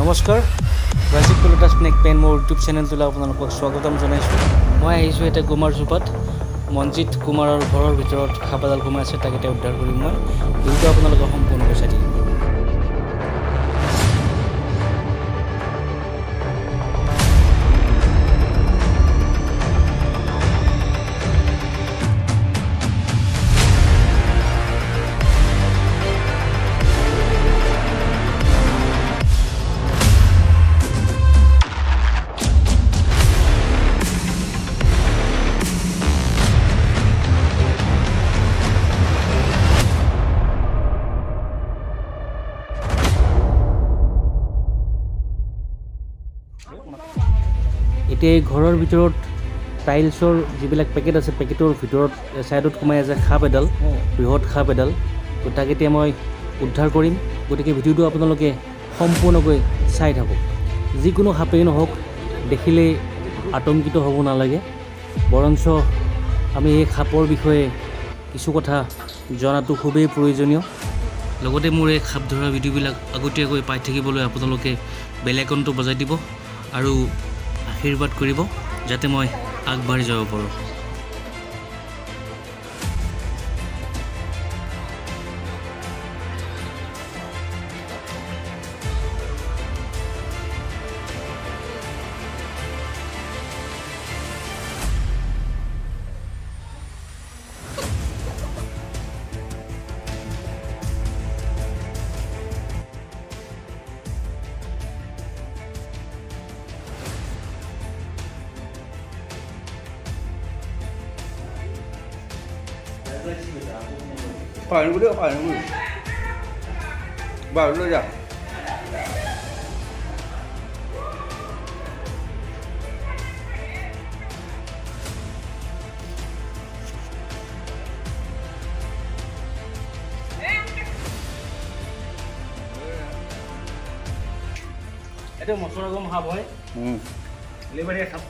নমস্কাৰ ৰাজিক কলতা snack PAN মোৰ YouTube চেনেলটোলৈ আপোনালোকক স্বাগতম জনাইছোঁ। মই আহিছোঁ এতিয়া কুমাৰ চুপাত মনজিত কুমাৰৰ ঘৰৰ ভিতৰত সাপ এডাল সোমাই আছে, তাক এতিয়া উদ্ধাৰ কৰিম। মই ভিডিঅ'টো আপোনালোকক সম্পূৰ্ণকৈ চাই থাকিম। এতিয়া এই ঘৰৰ ভিতৰত টাইলছৰ যিবিলাক পেকেট আছে, পেকেটৰ ভিতৰত ছাইডত সোমাই আছে সাপ এডাল, বৃহৎ সাপ এডাল। তাক এতিয়া মই উদ্ধাৰ কৰিম, গতিকে ভিডিঅ'টো আপোনালোকে সম্পূৰ্ণকৈ চাই থাকক। যিকোনো সাপেই নহওক, দেখিলেই আতংকিত হ'ব নালাগে, বৰঞ্চ আমি এই সাপৰ বিষয়ে কিছু কথা জনাটো খুবেই প্ৰয়োজনীয়। লগতে মোৰ এই সাপ ধৰা ভিডিঅ'বিলাক আগতীয়াকৈ পাই থাকিবলৈ আপোনালোকে বেল আইকনটো বজাই দিব আৰু আশীৰ্বাদ কৰিব যাতে মই আগবাঢ়ি যাব পাৰোঁ। Phải nó được, phải nó được. Vào luôn nhỉ? এইটো মচুৰাগম সাপ হয়, লেবাৰীয়া সাপ।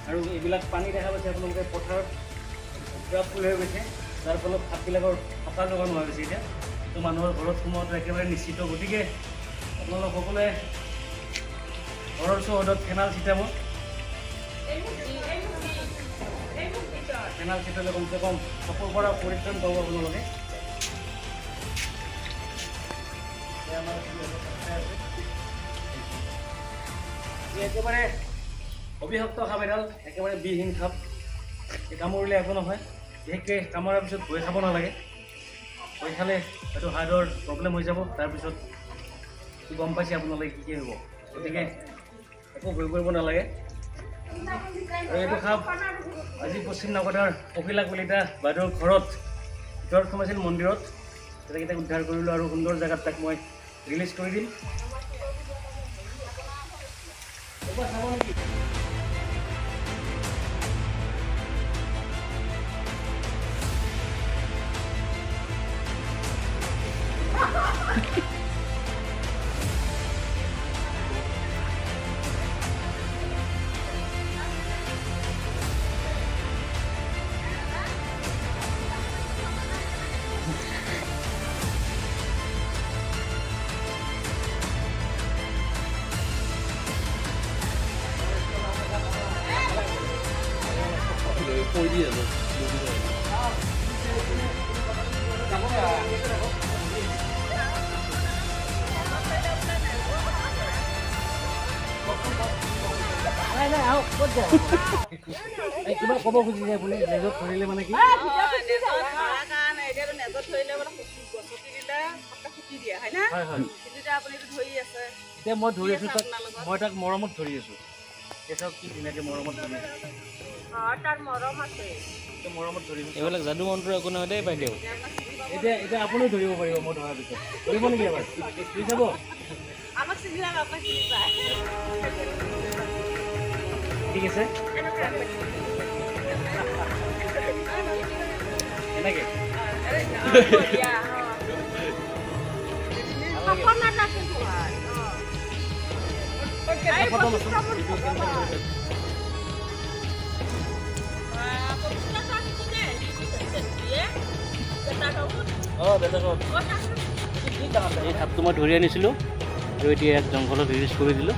আৰু এইবিলাক পানী দেখা পাইছে আপোনালোকে, পথাৰত পুৰা ফুল হৈ গৈছে, যাৰ ফলত সাপবিলাকৰ থকা জগা নোহোৱা হৈছে। এতিয়া তো মানুহৰ ঘৰত সোমোৱাটো একেবাৰে নিশ্চিত। গতিকে আপোনালোক সকলোৱে ঘৰৰ চৌহদত ফেনাল ছিটাব। ফেনাল ছিটালে কমচে কম সাপৰ পৰা পৰিত্ৰাণ পাব আপোনালোকে। একেবাৰে অবিষাক্ত সাপ এডাল, একেবাৰে বিষহীন সাপ। এই কামুৰিলে একো নহয়, বিশেষকৈ কামোৰাৰ পিছত ভয় খাব নালাগে। ভয় খালে হয়তো হাৰ্টৰ প্ৰব্লেম হৈ যাব, তাৰপিছত গম পাইছে আপোনালোকে কি হ'ব। গতিকে একো ভয় কৰিব নালাগে। আৰু এইটো সাপ আজি পশ্চিম নগদাৰ কপিলা কলিতা বাইদেউৰ ঘৰত ভিতৰত সোমাইছিল, মন্দিৰত। তেনেকৈ তাক উদ্ধাৰ কৰিলোঁ আৰু সুন্দৰ জেগাত তাক মই ৰিলিজ কৰি দিম। Thôi đi rồi. কিবা ক'ব খুজিছে আপুনি? নেজত ধৰিলে মানে কি? এতিয়া মই ধৰি আছোঁ তাক, মই তাক মৰমত ধৰি আছোঁ। চাওক কি ধুনীয়াকৈ মৰমত ধৰি আছোঁ। মৰমত ধৰিব। এইবিলাক যাদু মন্ত্ৰ একো নহয় দেই বাইদেউ। এতিয়া আপুনিও ধৰিব পাৰিব মই ধৰাৰ পিছত। ধৰিব নেকি এবাৰ? ধৰি চাব। ঠিক আছে, এনেকে এই সাপটো মই ধৰি আনিছিলোঁ, আৰু এতিয়া ইয়াক জংঘলত ৰিলিজ কৰি দিলোঁ।